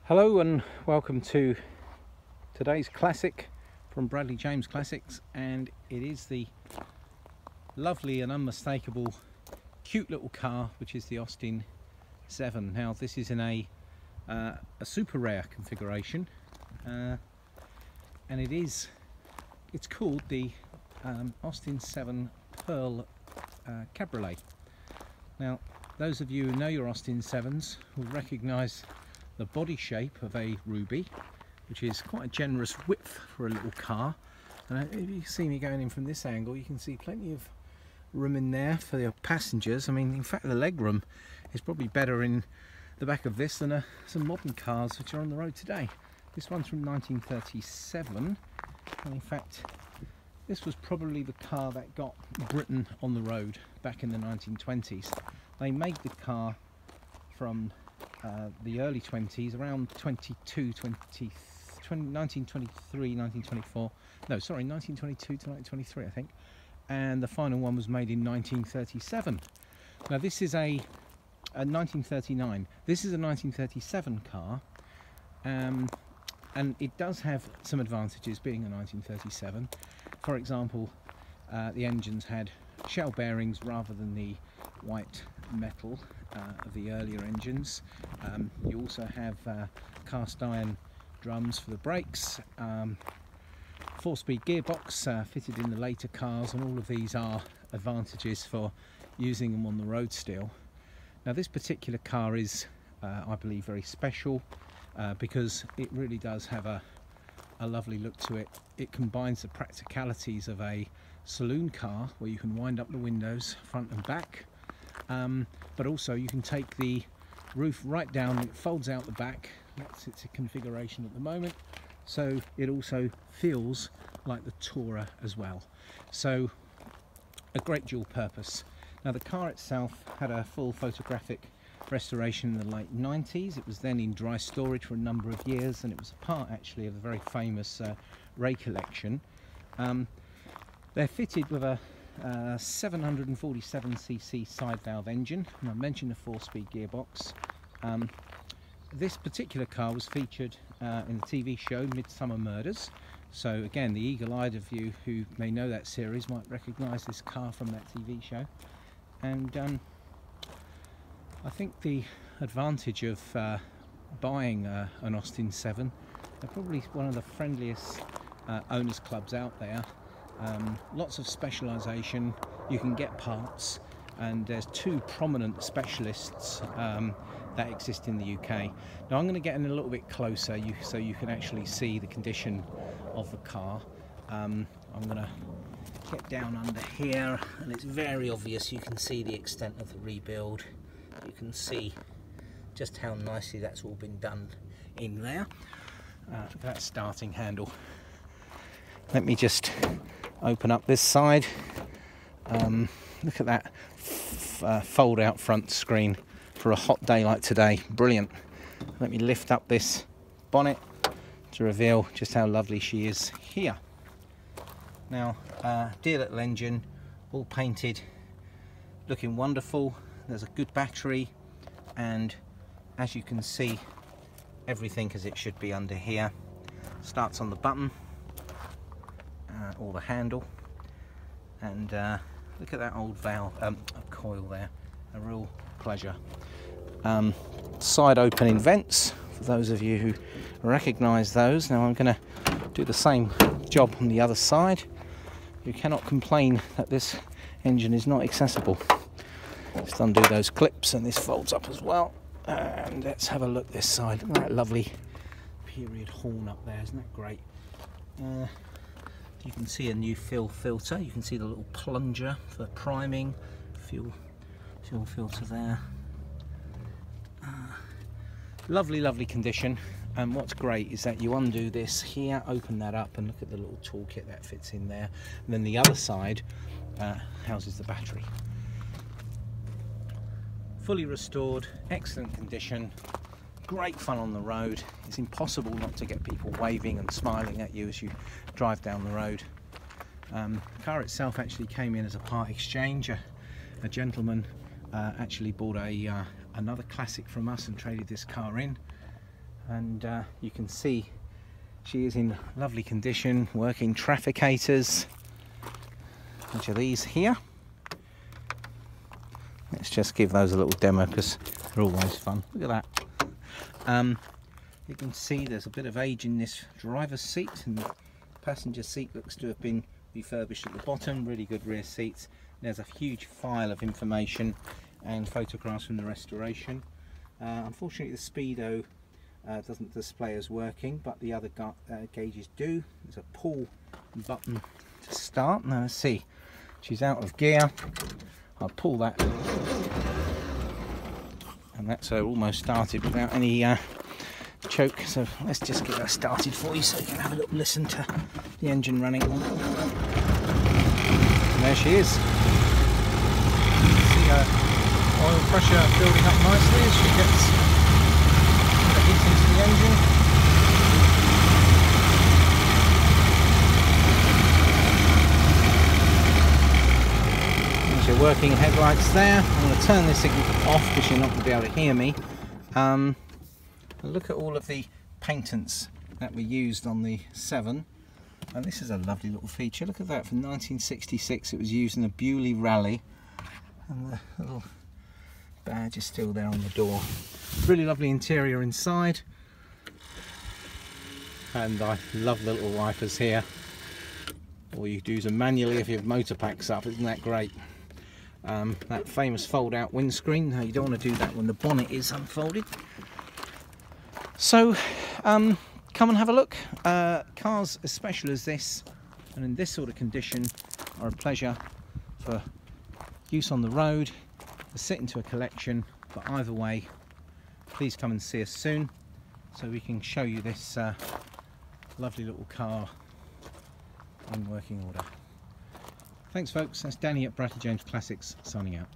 Hello and welcome to today's classic from Bradley James Classics, and it is the lovely and unmistakable cute little car which is the Austin 7. Now this is in a super rare configuration, and it's called the Austin 7 Pearl Cabriolet. Now those of you who know your Austin 7s will recognise the body shape of a ruby, which is quite a generous width for a little car. And if you see me going in from this angle, you can see plenty of room in there for the passengers. I mean, in fact, the leg room is probably better in the back of this than some modern cars which are on the road today. This one's from 1937, and in fact, this was probably the car that got Britain on the road back in the 1920s. They made the car from the early 20s, around 1923, 1924, no sorry, 1922 to 1923 I think, and the final one was made in 1937. Now this is a 1939, this is a 1937 car, and it does have some advantages being a 1937. For example, the engines had shell bearings rather than the white metal of the earlier engines. You also have cast iron drums for the brakes, 4-speed gearbox fitted in the later cars, and all of these are advantages for using them on the road still. Now this particular car is I believe very special because it really does have a lovely look to it. It combines the practicalities of a saloon car where you can wind up the windows front and back, but also you can take the roof right down and it folds out the back. That's its configuration at the moment, so it also feels like the Tourer as well. So a great dual purpose. Now the car itself had a full photographic restoration in the late 90s. It was then in dry storage for a number of years, and it was a part actually of the very famous Ray collection. They're fitted with a 747cc side valve engine, and I mentioned a 4-speed gearbox. This particular car was featured in the TV show Midsummer Murders, so again the eagle-eyed of you who may know that series might recognise this car from that TV show. And I think the advantage of buying an Austin 7, they're probably one of the friendliest owners clubs out there. Lots of specialisation, you can get parts, and there's two prominent specialists that exist in the UK. Now I'm going to get in a little bit closer so you can actually see the condition of the car. I'm going to get down under here, and it's very obvious. You can see the extent of the rebuild. You can see just how nicely that's all been done in there. Look at that starting handle. Let me just open up this side. Look at that fold out front screen for a hot day like today. Brilliant. Let me lift up this bonnet to reveal just how lovely she is here. Now, dear little engine, all painted, looking wonderful. There's a good battery, and as you can see, everything as it should be under here. Starts on the button or the handle, and look at that old valve, coil there, a real pleasure. Side opening vents, for those of you who recognise those. Now I'm going to do the same job on the other side. You cannot complain that this engine is not accessible. Just undo those clips, and this folds up as well. And let's have a look this side. Look at that lovely period horn up there, isn't that great? You can see a new fuel filter. You can see the little plunger for priming. Fuel filter there. Lovely condition. And what's great is that you undo this here, open that up, and look at the little toolkit that fits in there. And then the other side houses the battery. Fully restored, excellent condition, great fun on the road. It's impossible not to get people waving and smiling at you as you drive down the road. The car itself actually came in as a part exchange. A gentleman actually bought another classic from us and traded this car in. and you can see she is in lovely condition. Working trafficators, which are these here. Let's just give those a little demo because they're always fun. Look at that. You can see there's a bit of age in this driver's seat, and the passenger seat looks to have been refurbished at the bottom. Really good rear seats. There's a huge file of information and photographs from the restoration. Unfortunately, the speedo doesn't display as working, but the other gauges do. There's a pull button to start. Now let's see, she's out of gear. I'll pull that, and that's almost started without any choke. So let's just get her started for you so you can have a little listen to the engine running. And there she is. You can see her oil pressure building up nicely as she gets the heat into the engine. There's your working headlights there. I'm going to turn this off because you're not going to be able to hear me. Look at all of the paintants that were used on the 7. And this is a lovely little feature. Look at that, from 1966. It was used in a Bewley rally, and the little badge is still there on the door. Really lovely interior inside, and I love the little wipers here. All you do is manually if your motor packs up. Isn't that great? That famous fold out windscreen. Now you don't want to do that when the bonnet is unfolded. So come and have a look. Cars as special as this and in this sort of condition are a pleasure for use on the road, to sit into a collection. But either way, please come and see us soon so we can show you this lovely little car in working order. Thanks folks, that's Danny at Bradley James Classics signing out.